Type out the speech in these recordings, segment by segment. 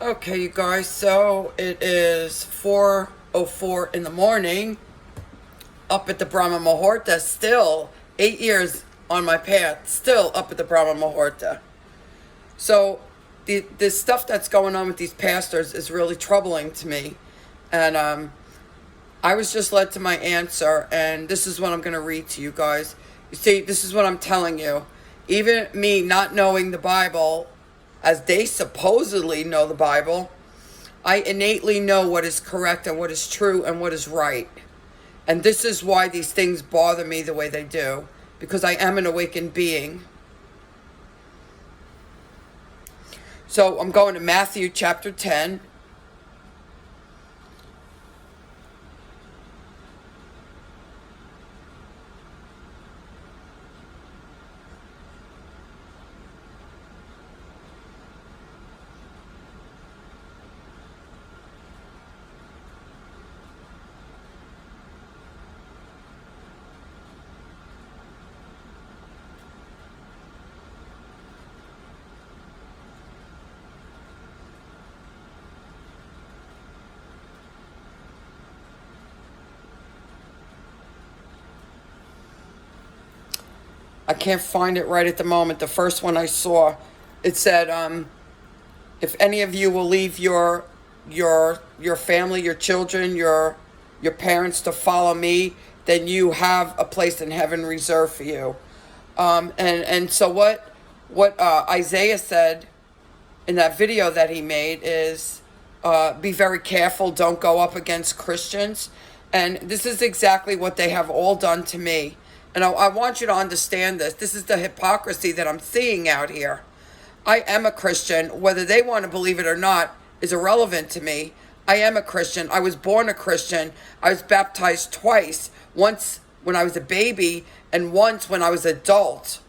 Okay, you guys, so it is 4:04 in the morning up at the Brahma Muhurta, still 8 years on my path, still up at the Brahma Muhurta. So the stuff that's going on with these pastors is really troubling to me. And I was just led to my answer, and this is what I'm going to read to you guys. You see, this is what I'm telling you. Even me not knowing the Bible, as they supposedly know the Bible, I innately know what is correct and what is true and what is right. And this is why these things bother me the way they do, because I am an awakened being. So I'm going to Matthew chapter 10. I can't find it right at the moment. The first one I saw, it said, if any of you will leave your family, your children, your parents to follow me, then you have a place in heaven reserved for you. And so what Isaiah said in that video that he made is, be very careful, don't go up against Christians. And this is exactly what they have all done to me. And I want you to understand this. This is the hypocrisy that I'm seeing out here. I am a Christian. Whether they want to believe it or not is irrelevant to me. I am a Christian. I was born a Christian. I was baptized twice. Once when I was a baby and once when I was adult.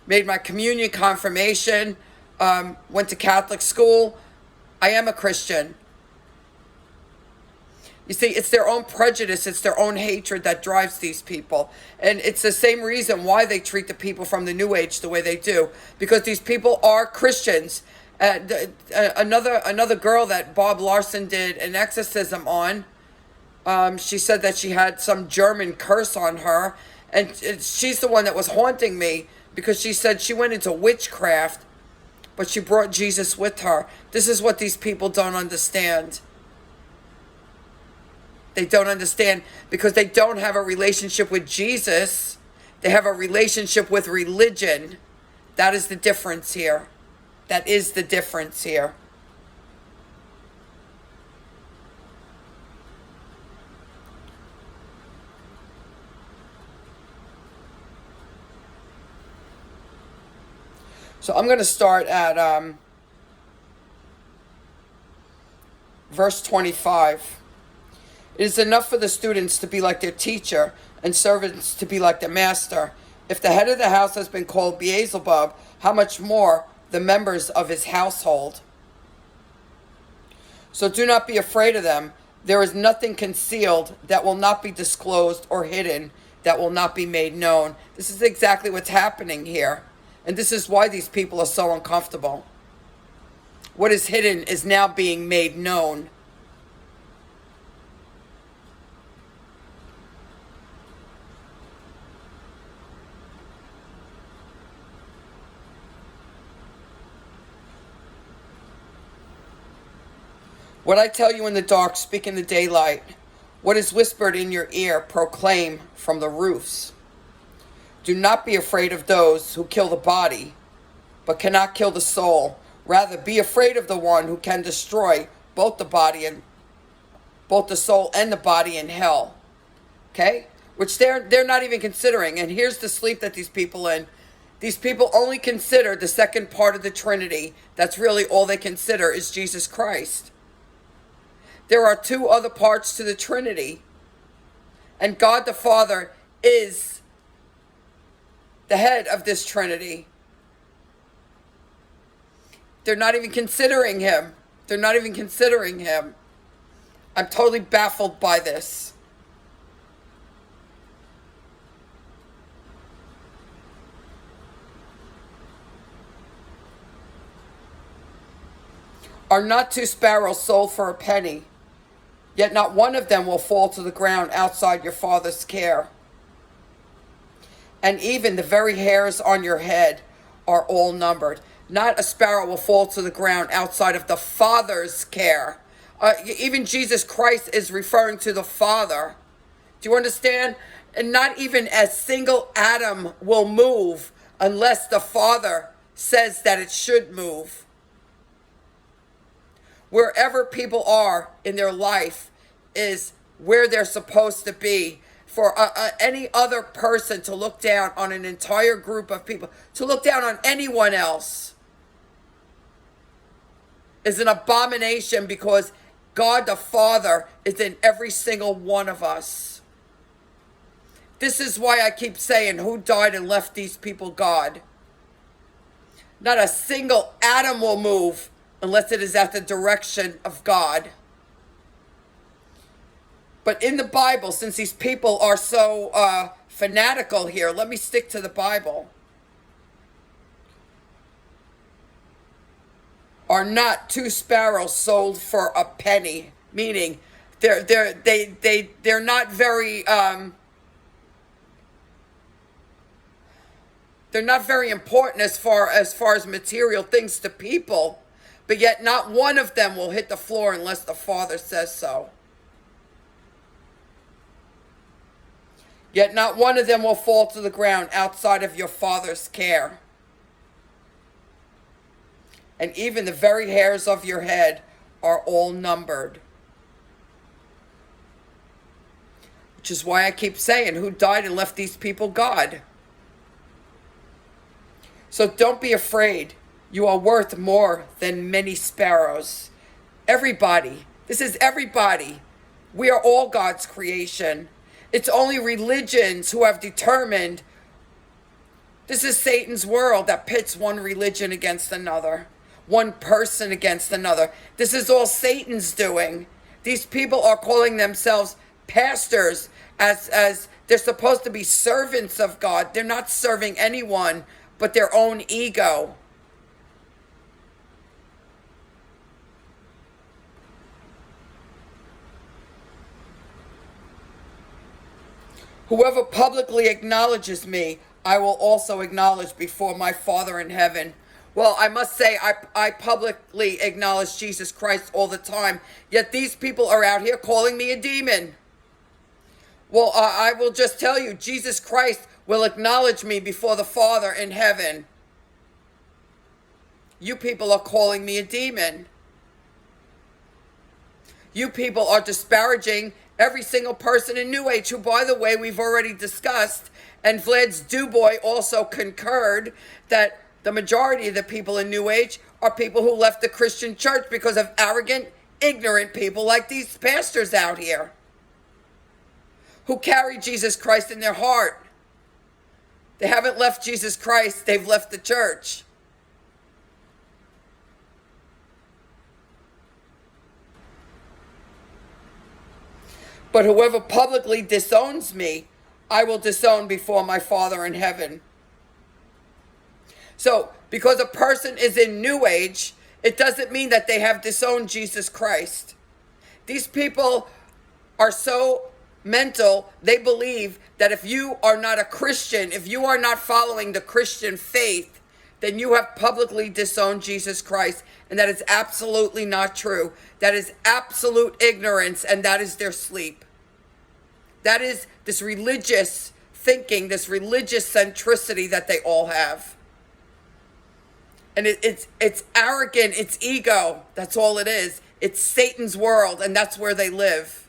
Made my communion, confirmation, went to Catholic school. I am a Christian. You see, it's their own prejudice, it's their own hatred that drives these people. And it's the same reason why they treat the people from the New Age the way they do. Because these people are Christians. Another girl that Bob Larson did an exorcism on, she said that she had some German curse on her. And she's the one that was haunting me because she said she went into witchcraft, but she brought Jesus with her. This is what these people don't understand. They don't understand because they don't have a relationship with Jesus. They have a relationship with religion. That is the difference here. That is the difference here. So I'm going to start at verse 25. It is enough for the students to be like their teacher and servants to be like their master. If the head of the house has been called Beelzebub, how much more the members of his household? So do not be afraid of them. There is nothing concealed that will not be disclosed or hidden that will not be made known. This is exactly what's happening here. And this is why these people are so uncomfortable. What is hidden is now being made known. What I tell you in the dark, speak in the daylight. What is whispered in your ear, proclaim from the roofs. Do not be afraid of those who kill the body, but cannot kill the soul. Rather, be afraid of the one who can destroy both the body and both the soul and the body in hell. Okay? Which they're not even considering. And here's the sleep that these people in. These people only consider the second part of the Trinity. That's really all they consider is Jesus Christ. There are two other parts to the Trinity. And God the Father is the head of this Trinity. They're not even considering him. They're not even considering him. I'm totally baffled by this. Are not two sparrows sold for a penny? Yet not one of them will fall to the ground outside your Father's care. And even the very hairs on your head are all numbered. Not a sparrow will fall to the ground outside of the Father's care. Even Jesus Christ is referring to the Father. Do you understand? And not even a single atom will move unless the Father says that it should move. Wherever people are in their life is where they're supposed to be. For any other person to look down on an entire group of people, to look down on anyone else, is an abomination, because God the Father is in every single one of us. This is why I keep saying, who died and left these people God? Not a single atom will move unless it is at the direction of God. But in the Bible, since these people are so fanatical here, let me stick to the Bible. Are not two sparrows sold for a penny? Meaning, they're not very they're not very important as far as material things to people, but yet not one of them will hit the floor unless the Father says so. Yet not one of them will fall to the ground outside of your Father's care. And even the very hairs of your head are all numbered. Which is why I keep saying, who died and left these people God? So don't be afraid. You are worth more than many sparrows. Everybody. This is everybody. We are all God's creation. It's only religions who have determined this is Satan's world that pits one religion against another, one person against another. This is all Satan's doing. These people are calling themselves pastors as they're supposed to be servants of God. They're not serving anyone but their own ego. Whoever publicly acknowledges me, I will also acknowledge before my Father in heaven. Well, I must say, I publicly acknowledge Jesus Christ all the time, yet these people are out here calling me a demon. Well, I will just tell you, Jesus Christ will acknowledge me before the Father in heaven. You people are calling me a demon. You people are disparaging every single person in New Age, who, by the way, we've already discussed, and Vlad's Dubois also concurred, that the majority of the people in New Age are people who left the Christian church because of arrogant, ignorant people like these pastors out here, who carry Jesus Christ in their heart. They haven't left Jesus Christ, they've left the church. But whoever publicly disowns me, I will disown before my Father in heaven. So, because a person is in New Age, it doesn't mean that they have disowned Jesus Christ. These people are so mental, they believe that if you are not a Christian, if you are not following the Christian faith, then you have publicly disowned Jesus Christ. And that is absolutely not true. That is absolute ignorance, and that is their sleep. That is this religious thinking, this religious centricity that they all have. And it's arrogant, it's ego. That's all it is. It's Satan's world, and that's where they live.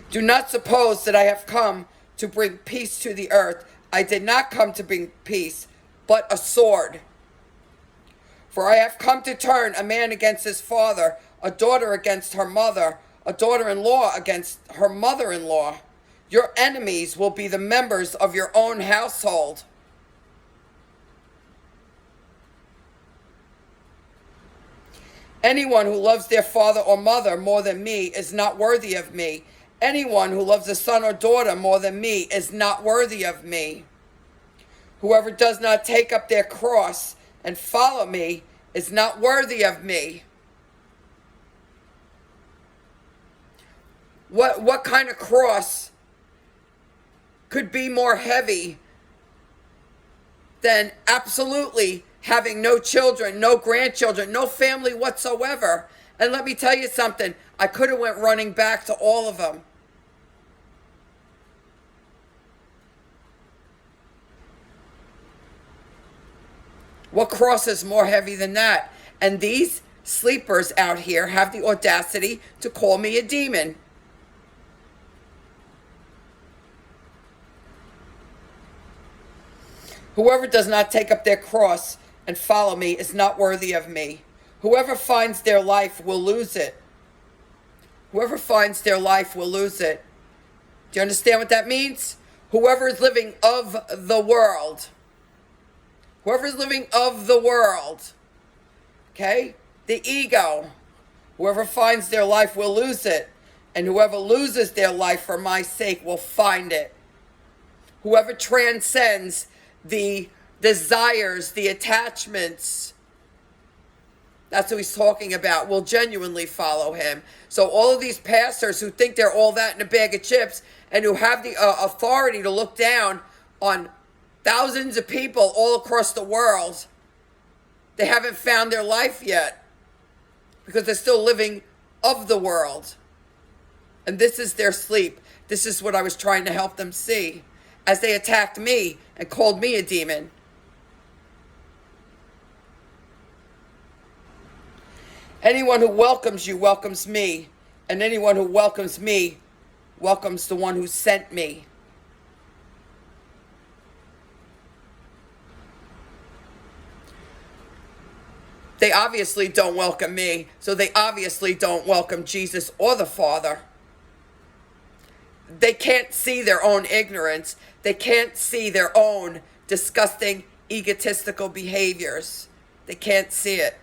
Do not suppose that I have come to bring peace to the earth. I did not come to bring peace, but a sword. For I have come to turn a man against his father, a daughter against her mother, a daughter-in-law against her mother-in-law. Your enemies will be the members of your own household. Anyone who loves their father or mother more than me is not worthy of me. Anyone who loves a son or daughter more than me is not worthy of me. Whoever does not take up their cross and follow me is not worthy of me. What kind of cross could be more heavy than absolutely having no children, no grandchildren, no family whatsoever? And let me tell you something, I could have went running back to all of them. What cross is more heavy than that? And these sleepers out here have the audacity to call me a demon. Whoever does not take up their cross and follow me is not worthy of me. Whoever finds their life will lose it. Whoever finds their life will lose it. Do you understand what that means? Whoever is living of the world. Whoever is living of the world. Okay? The ego. Whoever finds their life will lose it. And whoever loses their life for my sake will find it. Whoever transcends the desires, the attachments, that's what he's talking about, will genuinely follow him. So all of these pastors who think they're all that in a bag of chips and who have the authority to look down on thousands of people all across the world, they haven't found their life yet because they're still living of the world. And this is their sleep. This is what I was trying to help them see as they attacked me and called me a demon. Anyone who welcomes you welcomes me, and anyone who welcomes me welcomes the one who sent me. They obviously don't welcome me, so they obviously don't welcome Jesus or the Father. They can't see their own ignorance. They can't see their own disgusting, egotistical behaviors. They can't see it.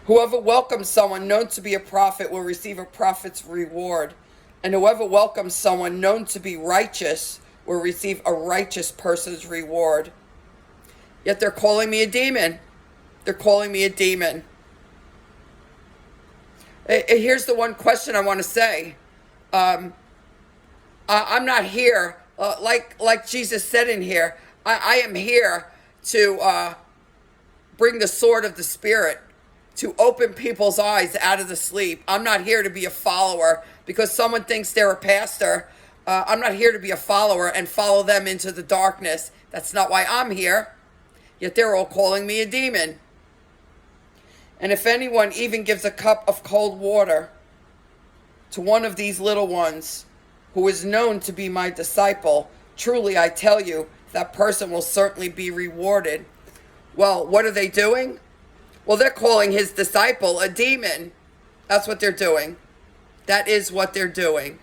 Whoever welcomes someone known to be a prophet will receive a prophet's reward. And whoever welcomes someone known to be righteous will receive a righteous person's reward. Yet they're calling me a demon. They're calling me a demon. Here's the one question I want to say. I'm not here, like Jesus said in here, I am here to bring the sword of the Spirit, to open people's eyes out of the sleep. I'm not here to be a follower because someone thinks they're a pastor. I'm not here to be a follower and follow them into the darkness. That's not why I'm here. Yet they're all calling me a demon. And if anyone even gives a cup of cold water to one of these little ones who is known to be my disciple, truly I tell you, that person will certainly be rewarded. Well, what are they doing? Well, they're calling his disciple a demon. That's what they're doing. That is what they're doing.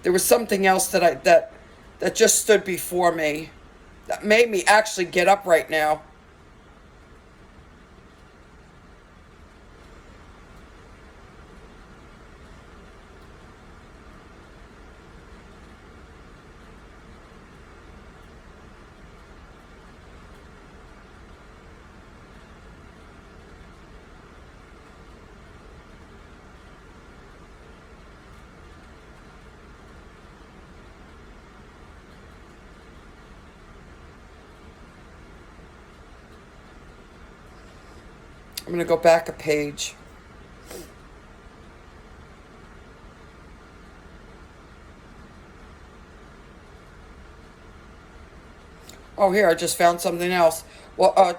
There was something else that just stood before me that made me actually get up right now. I'm going to go back a page. Oh, here, I just found something else. Well,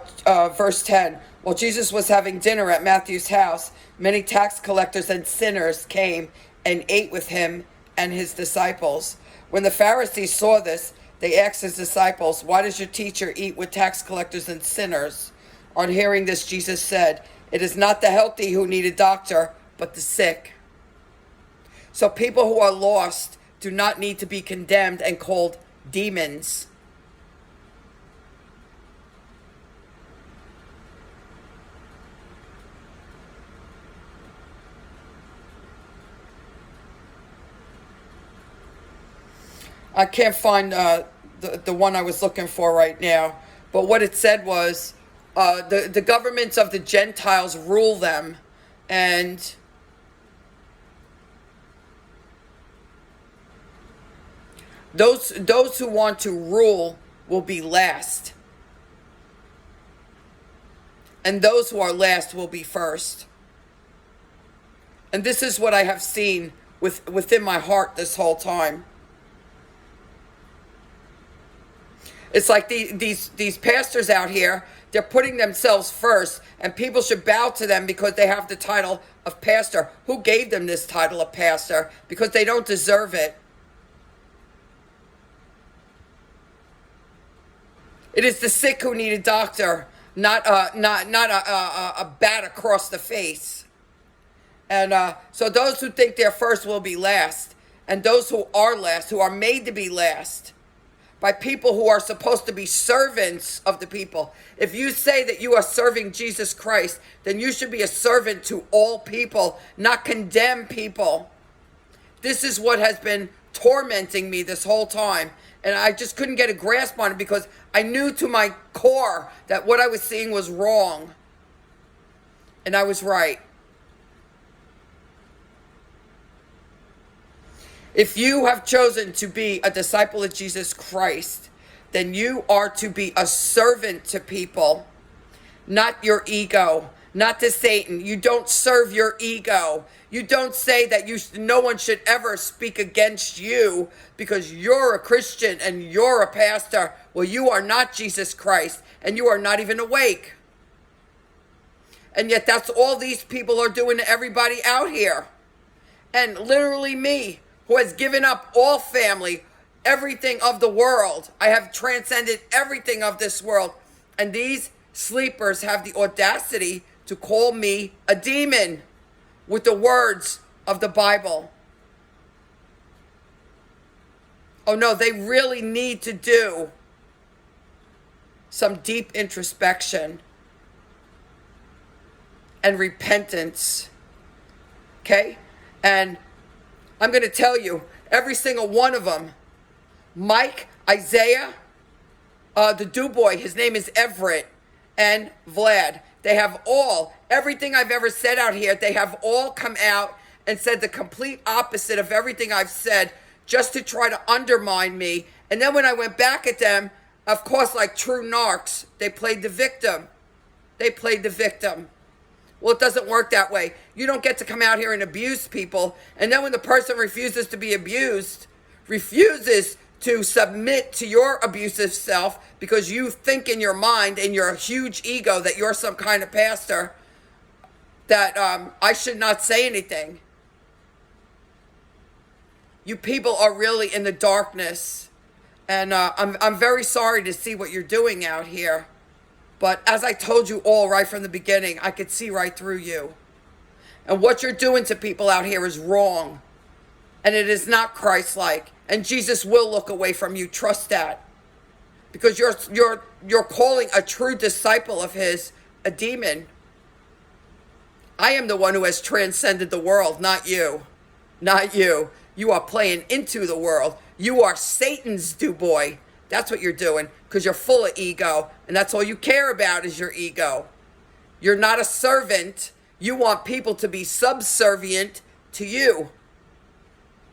verse 10. While Jesus was having dinner at Matthew's house, many tax collectors and sinners came and ate with him and his disciples. When the Pharisees saw this, They asked his disciples, "Why does your teacher eat with tax collectors and sinners?" On hearing this, Jesus said, "It is not the healthy who need a doctor, but the sick." So people who are lost do not need to be condemned and called demons. I can't find the one I was looking for right now, but what it said was the governments of the Gentiles rule them, and those who want to rule will be last, and those who are last will be first. And this is what I have seen within my heart this whole time. It's like these pastors out here, they're putting themselves first, and people should bow to them because they have the title of pastor. Who gave them this title of pastor? Because they don't deserve it. It is the sick who need a doctor, not a bat across the face. And so those who think they're first will be last, and those who are last, who are made to be last, by people who are supposed to be servants of the people. If you say that you are serving Jesus Christ, then you should be a servant to all people, not condemn people. This is what has been tormenting me this whole time. And I just couldn't get a grasp on it because I knew to my core that what I was seeing was wrong. And I was right. If you have chosen to be a disciple of Jesus Christ, then you are to be a servant to people, not your ego, not to Satan. You don't serve your ego. You don't say that no one should ever speak against you because you're a Christian and you're a pastor. Well, you are not Jesus Christ, and you are not even awake. And yet that's all these people are doing to everybody out here. And literally me, who has given up all family, everything of the world. I have transcended everything of this world. And these sleepers have the audacity to call me a demon with the words of the Bible. Oh no, they really need to do some deep introspection and repentance. Okay? And I'm going to tell you, every single one of them, Mike, Isaiah, the DuBois, his name is Everett, and Vlad, they have all, everything I've ever said out here, they have all come out and said the complete opposite of everything I've said just to try to undermine me. And then when I went back at them, of course, like true narcs, they played the victim. They played the victim. Well, it doesn't work that way. You don't get to come out here and abuse people. And then when the person refuses to be abused, refuses to submit to your abusive self because you think in your mind, in your huge ego, that you're some kind of pastor, that I should not say anything. You people are really in the darkness. And I'm very sorry to see what you're doing out here. But as I told you all right from the beginning, I could see right through you. And what you're doing to people out here is wrong. And it is not Christ-like. And Jesus will look away from you. Trust that. Because you're calling a true disciple of his a demon. I am the one who has transcended the world, not you. Not you. You are playing into the world. You are Satan's DuBois. That's what you're doing, because you're full of ego, and that's all you care about is your ego. You're not a servant. You want people to be subservient to you.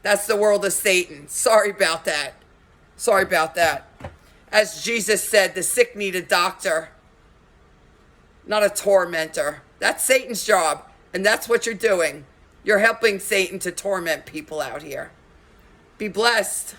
That's the world of Satan. Sorry about that. Sorry about that. As Jesus said, the sick need a doctor, not a tormentor. That's Satan's job, and that's what you're doing. You're helping Satan to torment people out here. Be blessed.